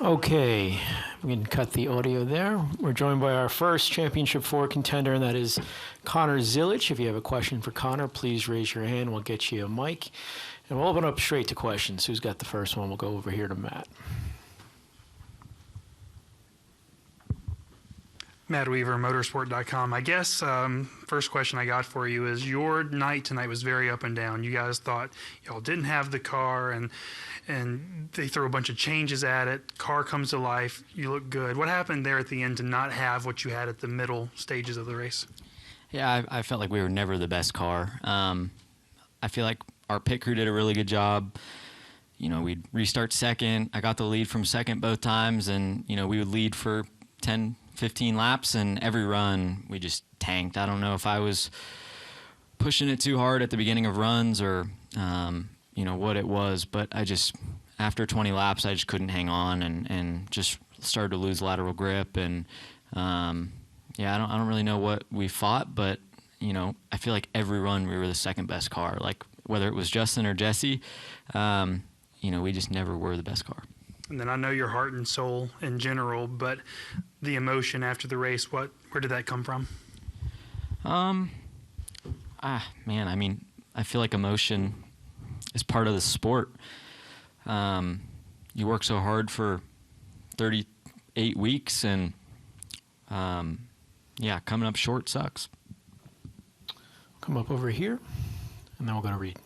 Okay, we can cut the audio there. We're joined by our first Championship 4 contender, and that is Connor Zilisch. If you have a question for Connor, please raise your hand. We'll get you a mic. And we'll open up straight to questions. Who's got the first one? We'll go over here to Matt. Matt Weaver, motorsport.com. I guess first question I got for you is your night tonight was very up and down. You guys thought y'all didn't have the car, and they throw a bunch of changes at it. Car comes to life. You look good. What happened there at the end to not have what you had at the middle stages of the race? Yeah, I felt like we were never the best car. I feel like our pit crew did a really good job. You know, we'd restart second. I got the lead from second both times, and, you know, we would lead for 10, 15 laps, and every run we just tanked. I don't know if I was pushing it too hard at the beginning of runs or, you know, what it was, but after 20 laps, I just couldn't hang on and just started to lose lateral grip. And, yeah, I don't really know what we fought, but, you know, I feel like every run we were the second best car. Like, whether it was Justin or Jesse, you know, we just never were the best car. And then I know your heart and soul in general, but the emotion after the race, where did that come from? Man, I mean, I feel like emotion is part of the sport. You work so hard for 38 weeks, and yeah, coming up short sucks. Come up over here, and then we're going to read.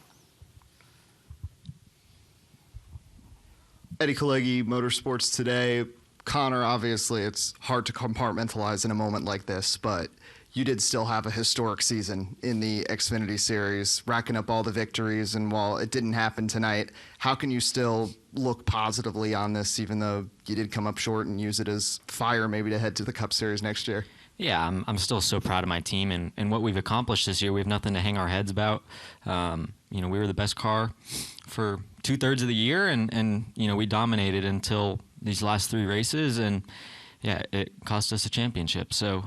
Eddie Kalegi, Motorsports Today. Connor, obviously, it's hard to compartmentalize in a moment like this, but you did still have a historic season in the Xfinity Series, racking up all the victories, and while it didn't happen tonight, how can you still look positively on this, even though you did come up short, and use it as fire maybe to head to the Cup Series next year? Yeah, I'm still so proud of my team and what we've accomplished this year. We have nothing to hang our heads about. You know, we were the best car for 2/3 of the year, and you know, we dominated until these last 3 races, and yeah, it cost us a championship. So,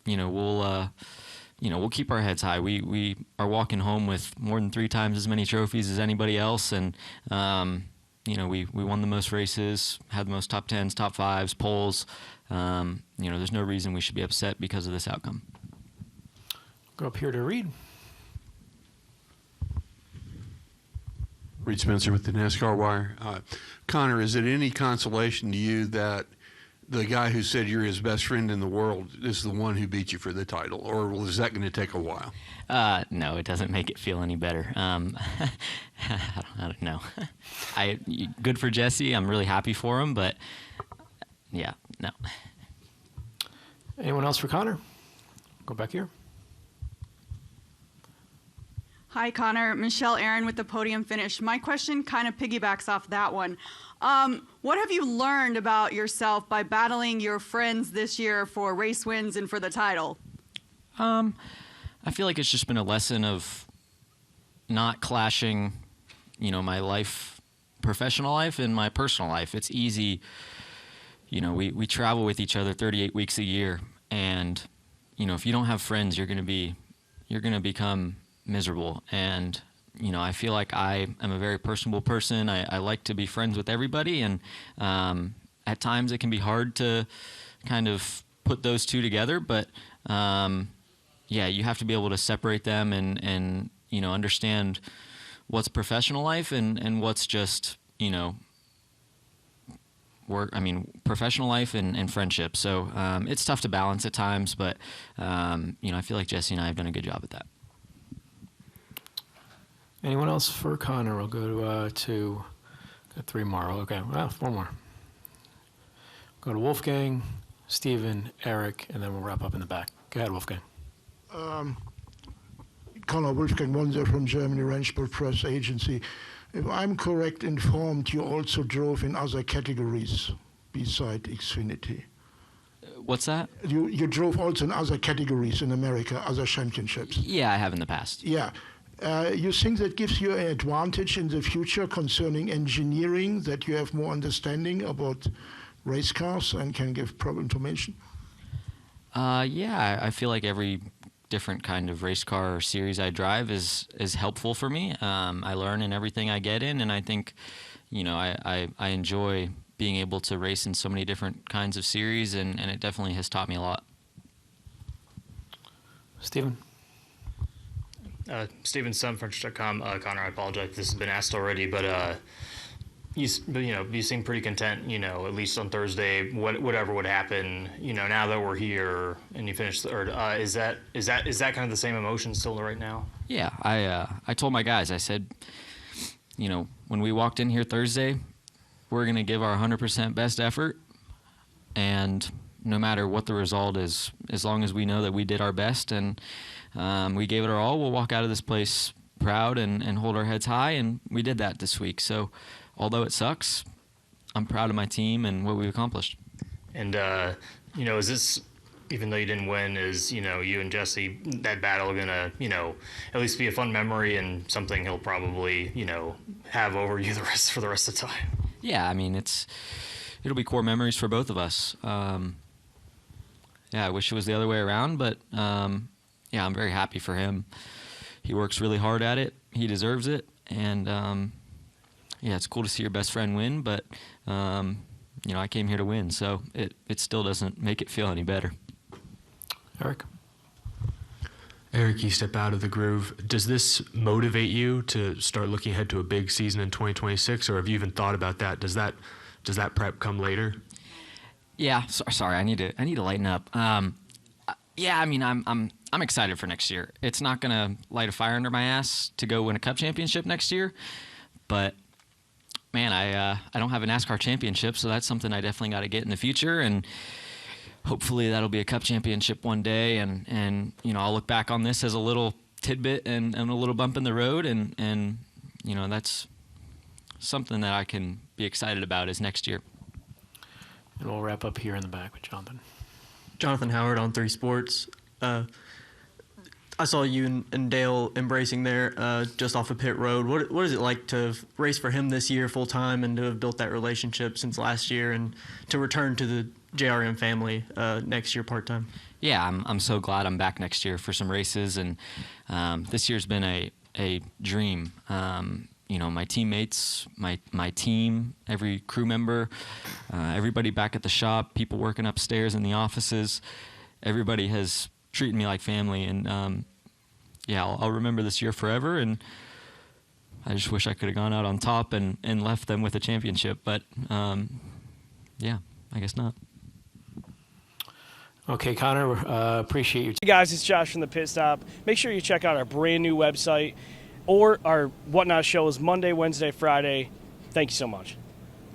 you know, we'll keep our heads high. We are walking home with more than 3 times as many trophies as anybody else, and you know, we won the most races, had the most top 10s, top 5s, poles. You know, there's no reason we should be upset because of this outcome. Go up here to Reed. Reed Spencer with the NASCAR Wire. Connor, is it any consolation to you that the guy who said you're his best friend in the world is the one who beat you for the title, or is that going to take a while? No, it doesn't make it feel any better. I don't know. Good for Jesse. I'm really happy for him, but yeah, no. Anyone else for Connor? Go back here. Hi, Connor. Michelle Aaron with the Podium Finish. My question kind of piggybacks off that one. What have you learned about yourself by battling your friends this year for race wins and for the title? I feel like it's just been a lesson of not clashing, you know, my life, professional life, and my personal life. It's easy. You know, we travel with each other 38 weeks a year, and you know, if you don't have friends, you're going to become miserable. And you know, I feel like I am a very personable person. I like to be friends with everybody, and at times it can be hard to kind of put those two together. But yeah, you have to be able to separate them and you know, understand what's professional life and what's just, you know, work. I mean, professional life and friendship. So it's tough to balance at times, but you know, I feel like Jesse and I have done a good job at that. Anyone else for Connor? We'll go to got 3 more. Okay, well, 4 more. Go to Wolfgang, Steven, Eric, and then we'll wrap up in the back. Go ahead, Wolfgang. Connor, Wolfgang Monser from Germany, Rennsport Press Agency. If I'm correct informed, you also drove in other categories beside Xfinity. What's that? You drove also in other categories in America, other championships. Yeah, I have in the past. Yeah. You think that gives you an advantage in the future concerning engineering, that you have more understanding about race cars and can give proper information? Yeah, I feel like every different kind of race car or series I drive is helpful for me. I learn in everything I get in, and I think, you know, I enjoy being able to race in so many different kinds of series, and it definitely has taught me a lot. Steven? Steven, sunfrench.com. Connor, I apologize if this has been asked already, but you seem pretty content, at least on Thursday, whatever would happen, now that we're here and you finished third. Is that kind of the same emotion still right now? Yeah, I told my guys, I said, when we walked in here Thursday, we're going to give our 100% best effort, and no matter what the result is, as long as we know that we did our best and we gave it our all, we'll walk out of this place proud and hold our heads high, and we did that this week. So although it sucks, I'm proud of my team and what we've accomplished. And, is this, even though you didn't win, is, you and Jesse, that battle going to, at least be a fun memory and something he'll probably, have over you for the rest of the time? Yeah, I mean, it'll be core memories for both of us. I wish it was the other way around, but I'm very happy for him. He works really hard at it. He deserves it, and it's cool to see your best friend win, but I came here to win, so it still doesn't make it feel any better. Eric, you step out of the groove. Does this motivate you to start looking ahead to a big season in 2026, or have you even thought about that? Does that prep come later? Yeah, sorry, I need to lighten up. I'm excited for next year. It's not gonna light a fire under my ass to go win a Cup championship next year, but man, I don't have a NASCAR championship, so that's something I definitely got to get in the future, and hopefully that'll be a Cup championship one day, and I'll look back on this as a little tidbit and a little bump in the road, and that's something that I can be excited about is next year. And we'll wrap up here in the back with Jonathan. Jonathan Howard on 3 Sports. I saw you and Dale embracing there just off of pit road. What is it like to race for him this year full time and to have built that relationship since last year and to return to the JRM family next year part time? Yeah, I'm so glad I'm back next year for some races, and this year's been a dream. My teammates, my team, every crew member, everybody back at the shop, people working upstairs in the offices, everybody has treated me like family, and I'll remember this year forever, and I just wish I could have gone out on top and left them with a championship, but I guess not. Okay, Connor, appreciate you. Hey guys, it's Josh from the Pit Stop. Make sure you check out our brand new website, or our Whatnot show is Monday, Wednesday, Friday. Thank you so much.